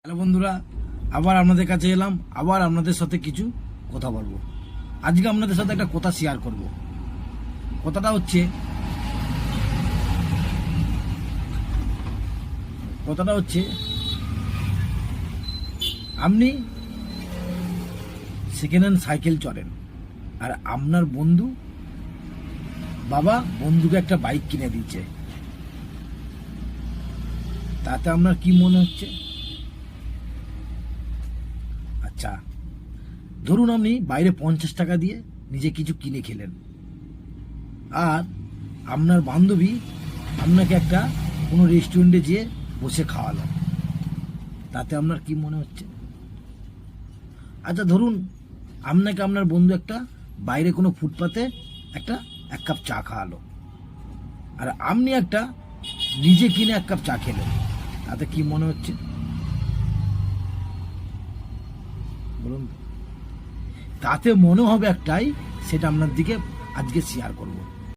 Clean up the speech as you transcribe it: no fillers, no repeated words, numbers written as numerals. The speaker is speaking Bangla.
হ্যালো বন্ধুরা, আবার আপনাদের কাছে এলাম। আবার আপনাদের সাথে কিছু কথা বলবো। আজকে আপনাদের সাথে একটা কথা শেয়ার করব। কথাটা হচ্ছে আপনি সেকেন্ড হ্যান্ড সাইকেল চড়েন, আর আপনার বন্ধুকে একটা বাইক কিনে দিচ্ছে। তাতে আপনার কি মনে হচ্ছে? আচ্ছা, ধরুন আপনি বাইরে 50 টাকা দিয়ে নিজে কিছু কিনে খেলেন, আর আপনার বান্ধবী আপনাকে একটা কোনো রেস্টুরেন্টে যেয়ে বসে খাওয়ালো। তাতে আপনার কি মনে হচ্ছে? আচ্ছা, ধরুন আপনাকে আপনার বন্ধু একটা বাইরে কোনো ফুটপাতে এক কাপ চা খাওয়ালো, আর আপনি একটা নিজে কিনে এক কাপ চা খেলেন। তাতে কি মনে হচ্ছে বলুন? তাতে মনে হবে একটাই, সেটা আপনার দিকে আজকে শেয়ার করব।